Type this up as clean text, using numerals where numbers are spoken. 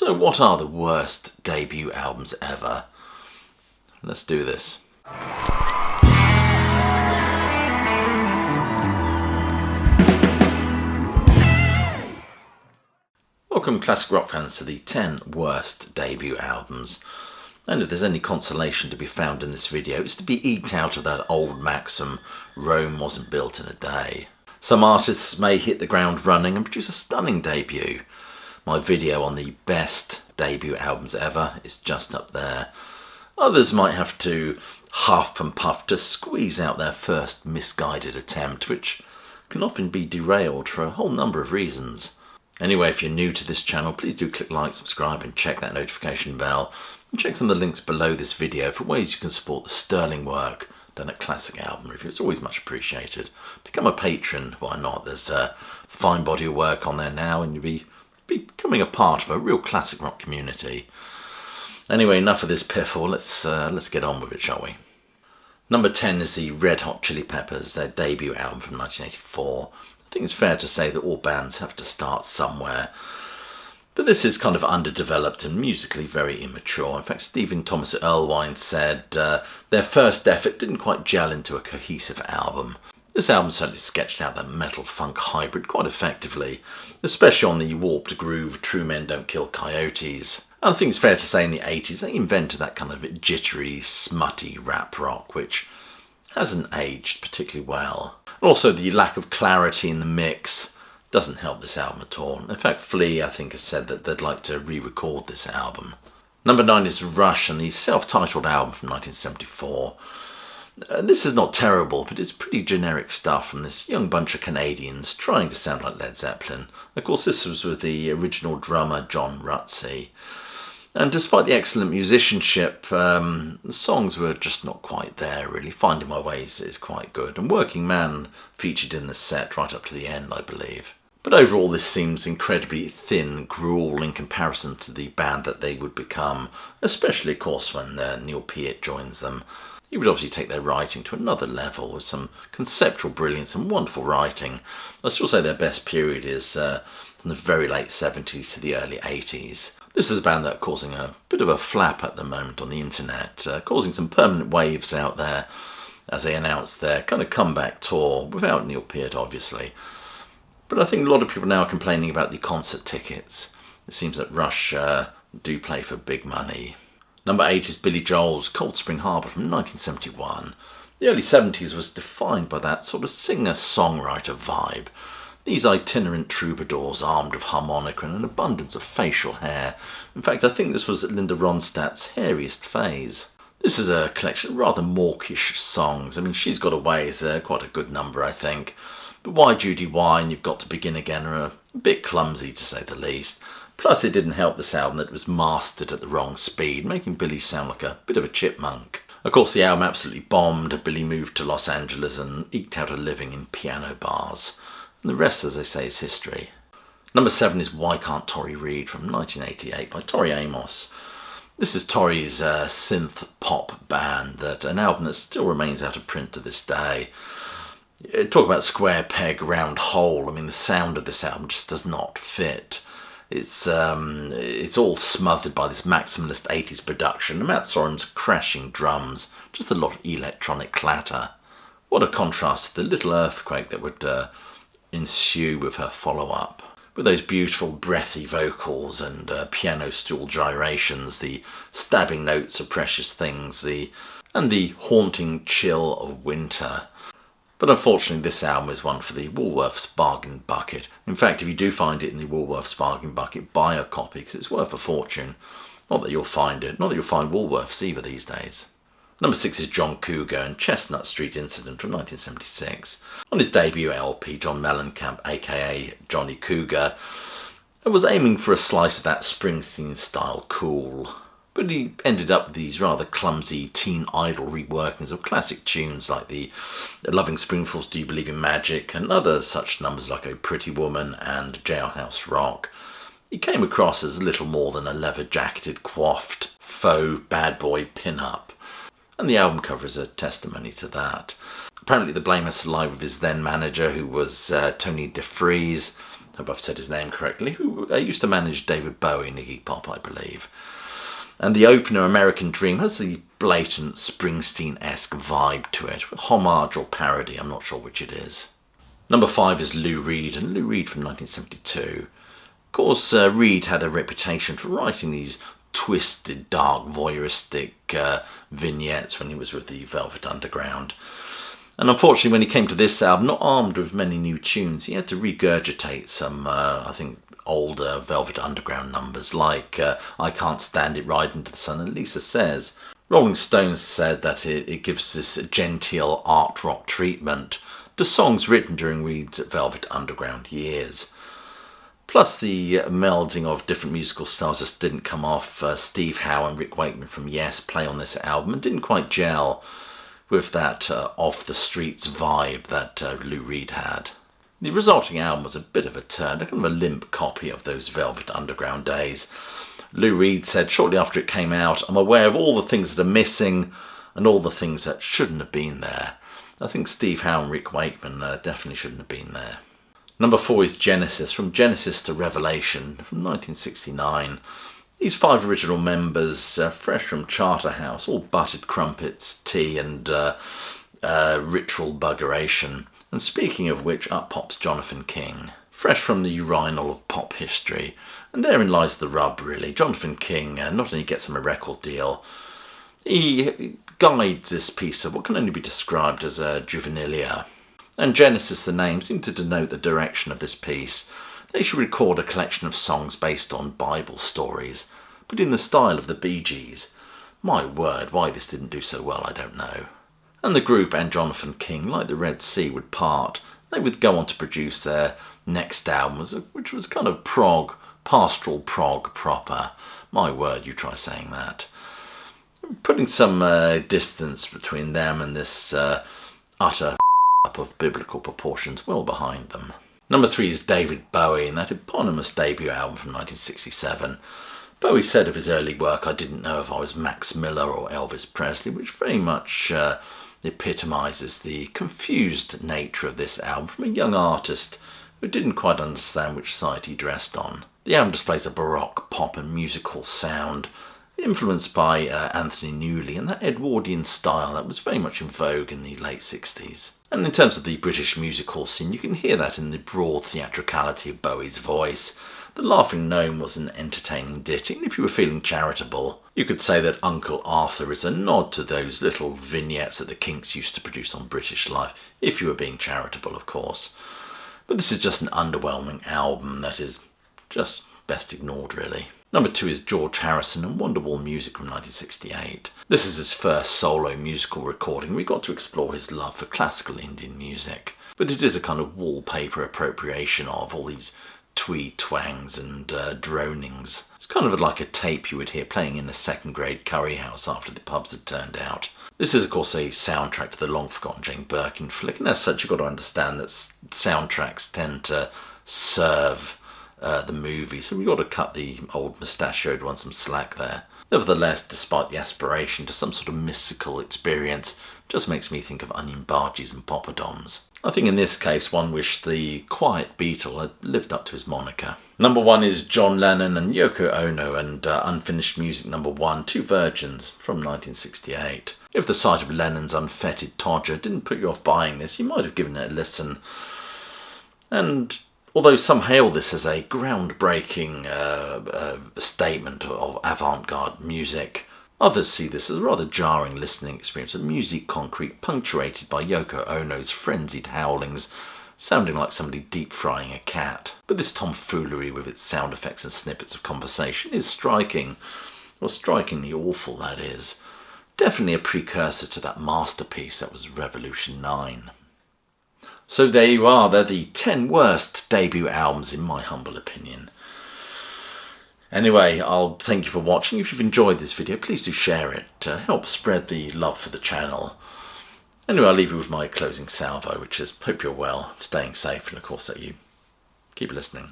So what are the worst debut albums ever? Let's do this. Welcome classic rock fans to the 10 worst debut albums. And if there's any consolation to be found in this video, it's to be eked out of that old maxim, Rome wasn't built in a day. Some artists may hit the ground running and produce a stunning debut. My video on the best debut albums ever is just up there. Others might have to huff and puff to squeeze out their first misguided attempt, which can often be derailed for a whole number of reasons. Anyway, if you're new to this channel, please do click like, subscribe and check that notification bell. And check some of the links below this video for ways you can support the sterling work done at Classic Album Review. It's always much appreciated. Become a patron, why not? There's a fine body of work on there now and you'll be becoming a part of a real classic rock community. Anyway, enough of this piffle, let's get on with it, shall we? Number 10 is the Red Hot Chili Peppers, their debut album from 1984. I think it's fair to say that all bands have to start somewhere. But this is kind of underdeveloped and musically very immature. In fact, Stephen Thomas Erlewine said their first effort didn't quite gel into a cohesive album. This album certainly sketched out that metal-funk hybrid quite effectively, especially on the warped groove True Men Don't Kill Coyotes. And I think it's fair to say in the 80s they invented that kind of jittery, smutty rap rock, which hasn't aged particularly well. And also the lack of clarity in the mix doesn't help this album at all. In fact, Flea, I think, has said that they'd like to re-record this album. Number 9 is Rush and the self-titled album from 1974. This is not terrible, but it's pretty generic stuff from this young bunch of Canadians trying to sound like Led Zeppelin. Of course, this was with the original drummer John Rutsey. And despite the excellent musicianship, the songs were just not quite there, really. Finding My Way is quite good. And Working Man featured in the set right up to the end, I believe. But overall, this seems incredibly thin gruel in comparison to the band that they would become, especially, of course, when Neil Peart joins them. He would obviously take their writing to another level with some conceptual brilliance and wonderful writing. I still say their best period is from the very late 70s to the early 80s. This is a band that are causing a bit of a flap at the moment on the internet, causing some permanent waves out there as they announce their kind of comeback tour, without Neil Peart obviously. But I think a lot of people now are complaining about the concert tickets. It seems that Rush do play for big money. Number 8 is Billy Joel's Cold Spring Harbor from 1971. The early 70s was defined by that sort of singer-songwriter vibe. These itinerant troubadours armed with harmonica and an abundance of facial hair. In fact, I think this was Linda Ronstadt's hairiest phase. This is a collection of rather mawkish songs. I mean, She's Got Away is quite a good number, I think. But Why Judy Why and You've Got to Begin Again are a bit clumsy, to say the least. Plus, it didn't help this album that it was mastered at the wrong speed, making Billy sound like a bit of a chipmunk. Of course, the album absolutely bombed. Billy moved to Los Angeles and eked out a living in piano bars. And the rest, as they say, is history. Number 7 is Why Can't Tori Read from 1988 by Tori Amos. This is Tori's synth pop band, an album that still remains out of print to this day. Talk about square peg, round hole. I mean, the sound of this album just does not fit. It's all smothered by this maximalist 80s production and Matt Sorum's crashing drums, just a lot of electronic clatter. What a contrast to the little earthquake that would ensue with her follow-up. With those beautiful breathy vocals and piano stool gyrations, the stabbing notes of Precious Things, and the haunting chill of winter. But unfortunately, this album is one for the Woolworths bargain bucket. In fact, if you do find it in the Woolworths bargain bucket, buy a copy because it's worth a fortune. Not that you'll find it, not that you'll find Woolworths either these days. Number 6 is John Cougar and Chestnut Street Incident from 1976. On his debut LP, John Mellencamp, aka Johnny Cougar, was aiming for a slice of that Springsteen-style cool. But he ended up with these rather clumsy teen idol reworkings of classic tunes like the Loving Spoonfuls, Do You Believe in Magic, and other such numbers like Oh Pretty Woman and Jailhouse Rock. He came across as little more than a leather-jacketed, coiffed, faux bad boy pin-up. And the album cover is a testimony to that. Apparently the blame has to lie with his then manager, who was Tony DeFries. hope I've said his name correctly, who used to manage David Bowie and Iggy Pop, I believe. And the opener, American Dream, has the blatant Springsteen-esque vibe to it. Homage or parody, I'm not sure which it is. Number 5 is Lou Reed, and Lou Reed from 1972. Of course, Reed had a reputation for writing these twisted, dark, voyeuristic vignettes when he was with the Velvet Underground. And unfortunately, when he came to this album, not armed with many new tunes, he had to regurgitate some, I think, older Velvet Underground numbers, like I Can't Stand It, Ride Into the Sun, and Lisa Says. Rolling Stones said that it gives this genteel art rock treatment to songs written during Reed's Velvet Underground years. Plus, the melding of different musical styles just didn't come off. Steve Howe and Rick Wakeman from Yes play on this album and didn't quite gel with that off-the-streets vibe that Lou Reed had. The resulting album was a bit of a turn, a kind of a limp copy of those Velvet Underground days. Lou Reed said shortly after it came out, "I'm aware of all the things that are missing and all the things that shouldn't have been there." I think Steve Howe and Rick Wakeman definitely shouldn't have been there. Number 4 is Genesis, From Genesis to Revelation, from 1969. These 5 original members, fresh from Charterhouse, all buttered crumpets, tea and ritual buggeration. And speaking of which, up pops Jonathan King, fresh from the urinal of pop history. And therein lies the rub, really. Jonathan King not only gets him a record deal, he guides this piece of what can only be described as a juvenilia. And Genesis, the name, seemed to denote the direction of this piece. They should record a collection of songs based on Bible stories, but in the style of the Bee Gees. My word, why this didn't do so well, I don't know. And the group and Jonathan King, like the Red Sea, would part. They would go on to produce their next album, which was kind of prog, pastoral prog proper. My word, you try saying that. Putting some distance between them and this utter up of biblical proportions well behind them. Number 3 is David Bowie, and that eponymous debut album from 1967. Bowie said of his early work, "I didn't know if I was Max Miller or Elvis Presley," which very much epitomises the confused nature of this album from a young artist who didn't quite understand which side he dressed on. The album displays a baroque pop and musical sound, influenced by Anthony Newley and that Edwardian style that was very much in vogue in the late 60s. And in terms of the British musical scene, you can hear that in the broad theatricality of Bowie's voice. The Laughing Gnome was an entertaining ditty, and if you were feeling charitable, you could say that Uncle Arthur is a nod to those little vignettes that the Kinks used to produce on British Life, if you were being charitable, of course. But this is just an underwhelming album that is just best ignored, really. Number 2 is George Harrison and Wonderwall Music from 1968. This is his first solo musical recording. We got to explore his love for classical Indian music. But it is a kind of wallpaper appropriation of all these twee twangs and dronings. It's kind of like a tape you would hear playing in a second grade curry house after the pubs had turned out. This is of course a soundtrack to the long forgotten Jane Birkin flick, and as such you've got to understand that soundtracks tend to serve the movie, so we've got to cut the old mustachioed one some slack there. Nevertheless, despite the aspiration to some sort of mystical experience, it just makes me think of onion barges and poppadoms. I think in this case one wished the quiet Beatle had lived up to his moniker. Number 1 is John Lennon and Yoko Ono and Unfinished Music number 1, Two Virgins from 1968. If the sight of Lennon's unfettered Todger didn't put you off buying this, you might have given it a listen. And although some hail this as a groundbreaking statement of avant-garde music, others see this as a rather jarring listening experience of musique concrete punctuated by Yoko Ono's frenzied howlings, sounding like somebody deep-frying a cat. But this tomfoolery with its sound effects and snippets of conversation is striking, or strikingly awful, that is. Definitely a precursor to that masterpiece that was Revolution 9. So there you are, they're the 10 worst debut albums in my humble opinion. Anyway, I'll thank you for watching. If you've enjoyed this video, please do share it to help spread the love for the channel. Anyway, I'll leave you with my closing salvo, which is hope you're well, staying safe, and of course that you keep listening.